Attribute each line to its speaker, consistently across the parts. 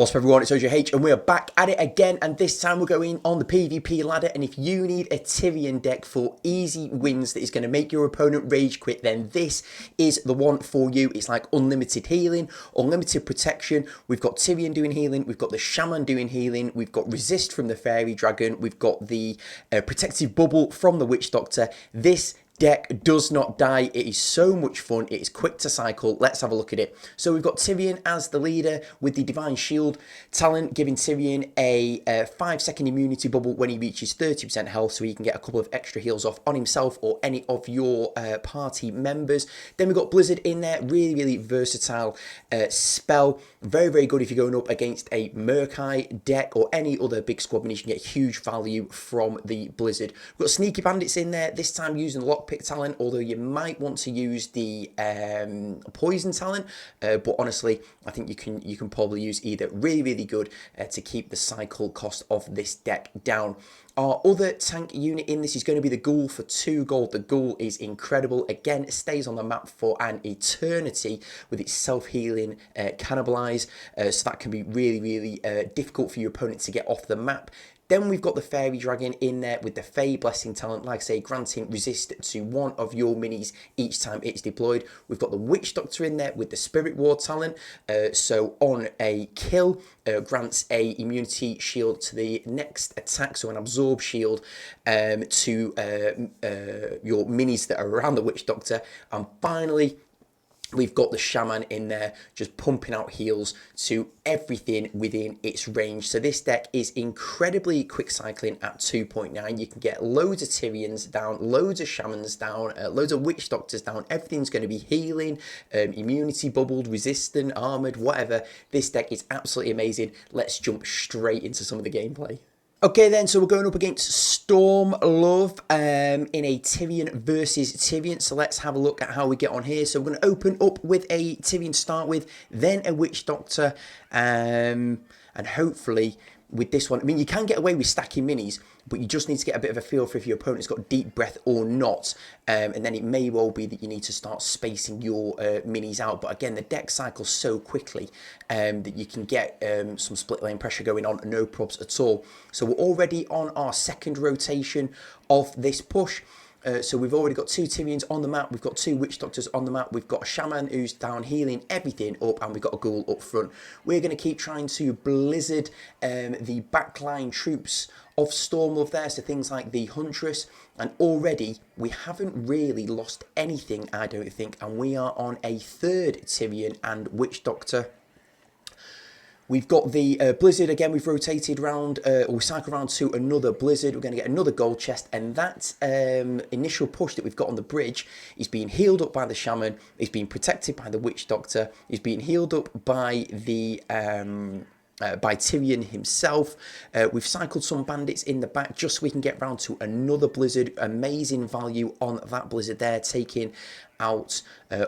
Speaker 1: What's up everyone, it's Ojh&x and we're back at it again, and this time we're going on the PvP ladder. And if you need a Tirion deck for easy wins that is going to make your opponent rage quit, then this is the one for you. It's like unlimited healing, unlimited protection. We've got Tirion doing healing, we've got the Shaman doing healing, we've got resist from the Fairy Dragon, we've got the protective bubble from the Witch Doctor. This deck does not die. It is so much fun. It is quick to cycle. Let's have a look at it. So we've got Tirion as the leader with the Divine Shield talent, giving Tirion a 5-second immunity bubble when he reaches 30% health, so he can get a couple of extra heals off on himself or any of your party members. Then we've got Blizzard in there. Really versatile spell. Very good if you're going up against a Murk-Eye deck or any other big squad minis. You can get huge value from the Blizzard. We've got Sneaky Bandits in there, this time using Lockpick talent, although you might want to use the Poison talent, but honestly I think you can probably use either. Really good to keep the cycle cost of this deck down. Our other tank unit in this is going to be the Ghoul for 2 gold. The Ghoul is incredible. Again, it stays on the map for an eternity with its self-healing cannibalize, so that can be really difficult for your opponent to get off the map. Then we've got the Fairy Dragon in there with the Fey Blessing talent, like I say, granting resist to one of your minis each time it's deployed. We've got the Witch Doctor in there with the Spirit Ward talent, so on a kill, grants a immunity shield to the next attack, so an absorb shield to your minis that are around the Witch Doctor. And finally, we've got the Shaman in there, just pumping out heals to everything within its range. So this deck is incredibly quick cycling at 2.9. You can get loads of Tirions down, loads of Shamans down, loads of Witch Doctors down. Everything's going to be healing, immunity bubbled, resistant, armoured, whatever. This deck is absolutely amazing. Let's jump straight into some of the gameplay. Okay then, so we're going up against Stormlove in a Tirion versus Tirion. So let's have a look at how we get on here. So we're going to open up with a Tirion to start with, then a Witch Doctor, and hopefully with this one, I mean, you can get away with stacking minis, but you just need to get a bit of a feel for if your opponent's got deep breath or not, and then it may well be that you need to start spacing your minis out. But again, the deck cycles so quickly that you can get some split lane pressure going on, no probs at all. So we're already on our second rotation of this push. So we've already got 2 Tirions on the map, we've got 2 Witch Doctors on the map, we've got a Shaman who's down healing everything up, and we've got a Ghoul up front. We're going to keep trying to blizzard the backline troops of Stormlove there, so things like the Huntress, and already we haven't really lost anything, I don't think, and we are on a 3rd Tirion and Witch Doctor. We've got the Blizzard again. We've rotated round, or we cycle around to another Blizzard. We're going to get another gold chest, and that initial push that we've got on the bridge is being healed up by the Shaman. Is being protected by the Witch Doctor. Is being healed up by the by Tirion himself. We've cycled some bandits in the back just so we can get round to another Blizzard. Amazing value on that Blizzard there, taking out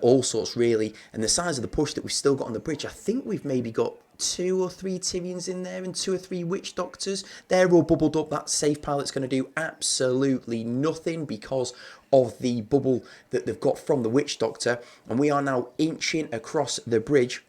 Speaker 1: all sorts really. And the size of the push that we've still got on the bridge, I think we've maybe got 2 or 3 Tirions in there and 2 or 3 Witch Doctors. They're all bubbled up. That safe pilot's going to do absolutely nothing because of the bubble that they've got from the Witch Doctor. And we are now inching across the bridge.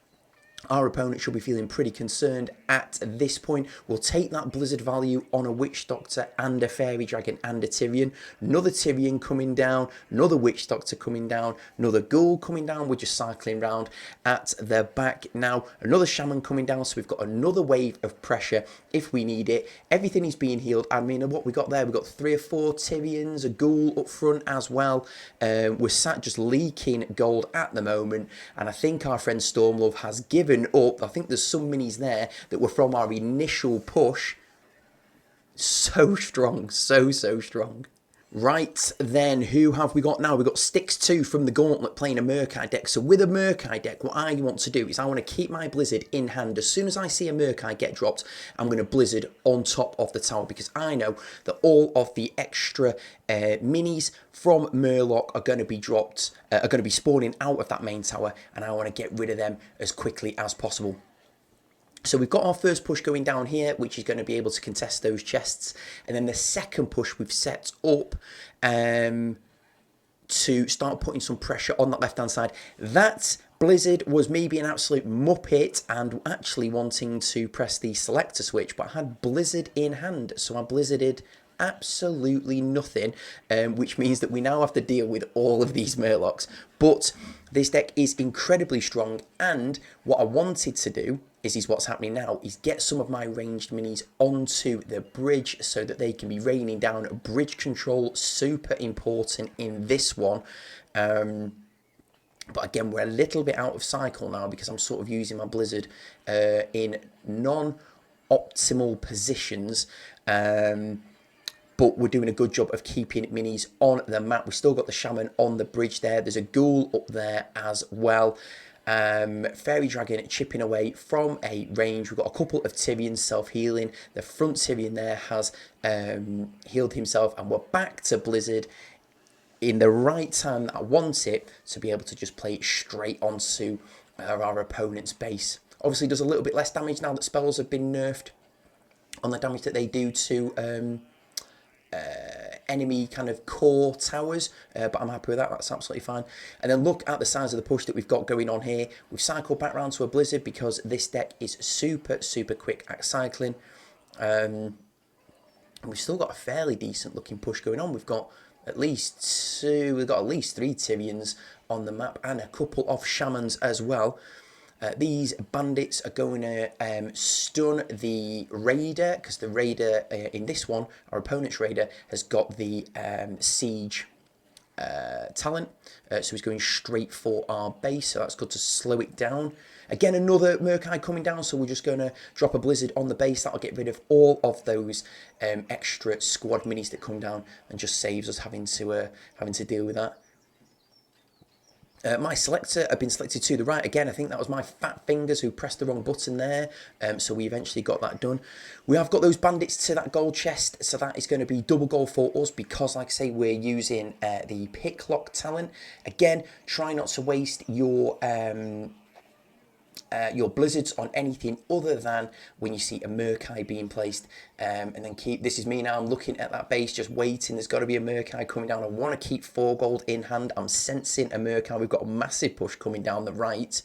Speaker 1: Our opponent should be feeling pretty concerned at this point. We'll take that Blizzard value on a Witch Doctor and a Fairy Dragon and a Tirion. Another Tirion coming down, another Witch Doctor coming down, another Ghoul coming down. We're just cycling round at the back now. Another Shaman coming down, so we've got another wave of pressure if we need it. Everything is being healed. I mean, what we got there, we've got 3 or 4 Tirions, a Ghoul up front as well. We're sat just leaking gold at the moment, and I think our friend Stormlove has given up. I think there's some minis there that were from our initial push. So strong, so strong. Right then, who have we got now? We've got Styx2 from the Gauntlet playing a Murk-Eye deck. So with a Murk-Eye deck, what I want to do is I want to keep my Blizzard in hand. As soon as I see a Murk-Eye get dropped, I'm going to Blizzard on top of the tower, because I know that all of the extra minis from Murloc are going to be dropped, are going to be spawning out of that main tower, and I want to get rid of them as quickly as possible. So we've got our first push going down here, which is going to be able to contest those chests. And then the second push we've set up to start putting some pressure on that left-hand side. That Blizzard was me being an absolute muppet and actually wanting to press the selector switch, but I had Blizzard in hand, so I Blizzarded absolutely nothing, which means that we now have to deal with all of these Murlocs. But this deck is incredibly strong, and what I wanted to do is what's happening now, is get some of my ranged minis onto the bridge so that they can be raining down. Bridge control, super important in this one. But again, we're a little bit out of cycle now because I'm sort of using my Blizzard in non-optimal positions. But we're doing a good job of keeping minis on the map. We've still got the Shaman on the bridge there. There's a Ghoul up there as well. Fairy Dragon chipping away from a range. We've got a couple of Tirions self-healing. The front Tirion there has healed himself. And we're back to Blizzard in the right time that I want it to be able to just play it straight onto our opponent's base. Obviously does a little bit less damage now that spells have been nerfed on the damage that they do to enemy kind of core towers, but I'm happy with that. That's absolutely fine. And then look at the size of the push that we've got going on here. We've cycled back round to a Blizzard because this deck is super quick at cycling, and we've still got a fairly decent looking push going on. We've got at least two, we've got at least 3 Tirions on the map and a couple of Shamans as well. These bandits are going to stun the raider, because the raider in this one, our opponent's raider, has got the siege talent, so he's going straight for our base, so that's good to slow it down. Again, another Murk-Eye coming down, so we're just going to drop a Blizzard on the base. That'll get rid of all of those extra squad minis that come down and just saves us having to deal with that. My selector had been selected to the right. Again, I think that was my fat fingers who pressed the wrong button there. So we eventually got that done. We have got those bandits to that gold chest. So that is going to be double gold for us because, like I say, we're using the picklock talent. Again, try not to waste your Blizzards on anything other than when you see a Murk-Eye being placed, and then keep, this is me now, I'm looking at that base just waiting, there's got to be a Murk-Eye coming down. I want to keep 4 gold in hand. I'm sensing a Murk-Eye. We've got a massive push coming down the right.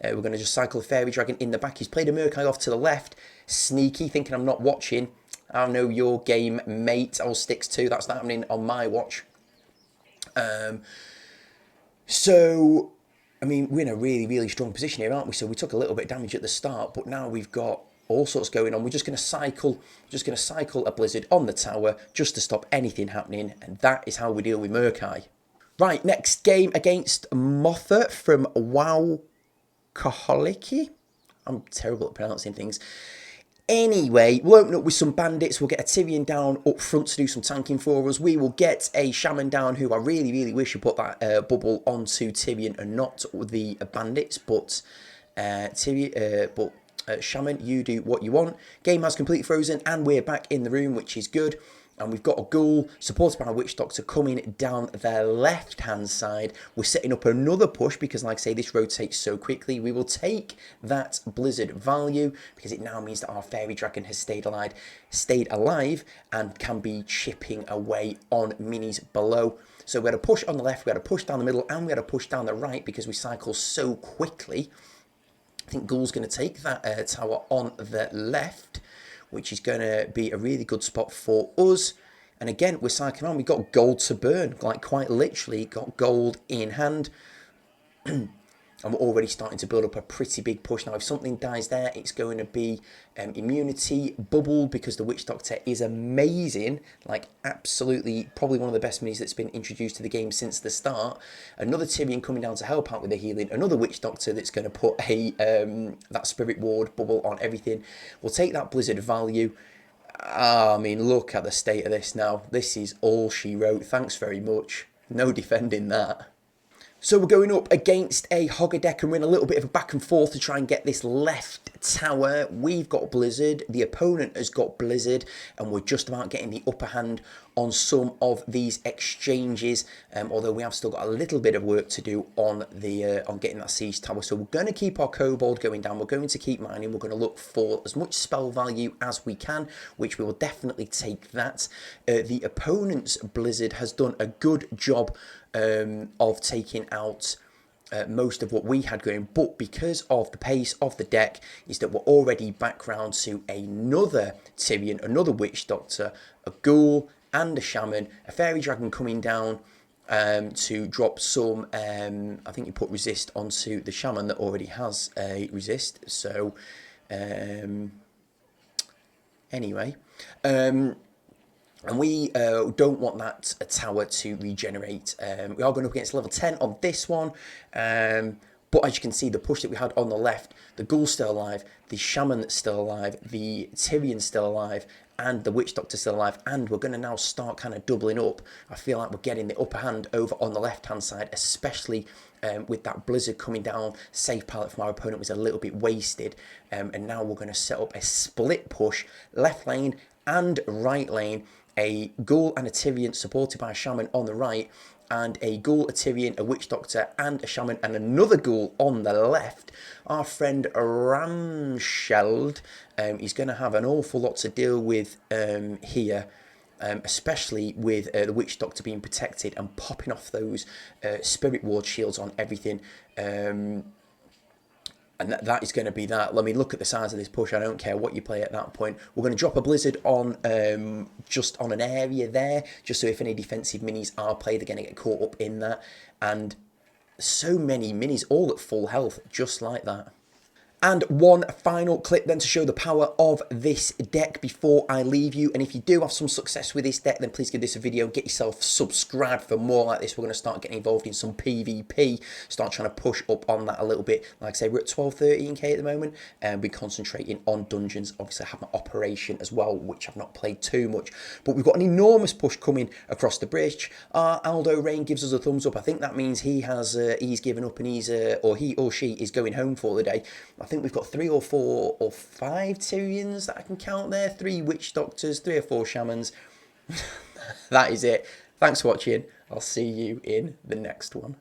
Speaker 1: We're going to just cycle a Fairy Dragon in the back. He's played a Murk-Eye off to the left, sneaky, thinking I'm not watching. I know your game, mate. Ojh&x too, that's not happening on my watch. So I mean, we're in a really strong position here, aren't we? So we took a little bit of damage at the start, but now we've got all sorts going on. We're just going to cycle a Blizzard on the tower just to stop anything happening, and that is how we deal with Murk-Eye. Right, next game against Mother from Wow-Kaholicky. I'm terrible at pronouncing things. Anyway, we'll open up with some bandits. We'll get a Tirion down up front to do some tanking for us. We will get a Shaman down, who I really wish you put that bubble onto Tirion and not the bandits. But Shaman, you do what you want. Game has completely frozen, and we're back in the room, which is good. And we've got a Ghoul supported by a Witch Doctor coming down the left-hand side. We're setting up another push because, like I say, this rotates so quickly. We will take that Blizzard value because it now means that our Fairy Dragon has stayed alive and can be chipping away on minis below. So we had a push on the left, we had a push down the middle, and we had a push down the right because we cycle so quickly. I think Ghoul's going to take that tower on the left, which is going to be a really good spot for us. And again, we're cycling on. We've got gold to burn, like quite literally got gold in hand. And we're already starting to build up a pretty big push. Now, if something dies there, it's going to be immunity bubble because the Witch Doctor is amazing. Like, absolutely, probably one of the best minis that's been introduced to the game since the start. Another Tirion coming down to help out with the healing. Another Witch Doctor that's going to put a that Spirit Ward bubble on everything. We'll take that Blizzard value. I mean, look at the state of this now. This is all she wrote. Thanks very much. No defending that. So we're going up against a Hogger deck and we're in a little bit of a back and forth to try and get this left tower. We've got Blizzard, the opponent has got Blizzard, and we're just about getting the upper hand on some of these exchanges, although we have still got a little bit of work to do on the on getting that siege tower. So we're going to keep our kobold going down, we're going to keep mining, we're going to look for as much spell value as we can, which we will definitely take that. The opponent's Blizzard has done a good job of taking out most of what we had going, but because of the pace of the deck is that we're already back round to another Tirion, another Witch Doctor, a Ghoul and a Shaman, a Fairy Dragon coming down to drop some, I think you put resist onto the Shaman that already has a resist, so anyway, and we don't want that tower to regenerate. We are going up against level 10 on this one. But as you can see, the push that we had on the left, the Ghoul's still alive, the Shaman's still alive, the Tyrion's still alive, and the Witch Doctor's still alive. And we're going to now start kind of doubling up. I feel like we're getting the upper hand over on the left-hand side, especially with that Blizzard coming down. Safe palette from our opponent was a little bit wasted. And now we're going to set up a split push, left lane and right lane. A Ghoul and a Tirion supported by a Shaman on the right, and a Ghoul, a Tirion, a Witch Doctor, and a Shaman, and another Ghoul on the left. Our friend Ramsheld is going to have an awful lot to deal with here, especially with the Witch Doctor being protected and popping off those Spirit Ward shields on everything. And that is going to be that. Let me look at the size of this push. I don't care what you play at that point. We're going to drop a Blizzard on just on an area there, just so if any defensive minis are played, they're going to get caught up in that. And so many minis all at full health, just like that. And one final clip then to show the power of this deck before I leave you. And if you do have some success with this deck, then please give this a video. Get yourself subscribed for more like this. We're going to start getting involved in some PvP. Start trying to push up on that a little bit. Like I say, we're at 12, 13k at the moment. And we're concentrating on dungeons. Obviously, I have my operation as well, which I've not played too much. But we've got an enormous push coming across the bridge. Aldo Rain gives us a thumbs up. I think that means he has he's given up and he's or he or she is going home for the day. I think we've got 3 or 4 or 5 Tyrions that I can count there. 3 Witch Doctors, 3 or 4 Shamans. That is it. Thanks for watching. I'll see you in the next one.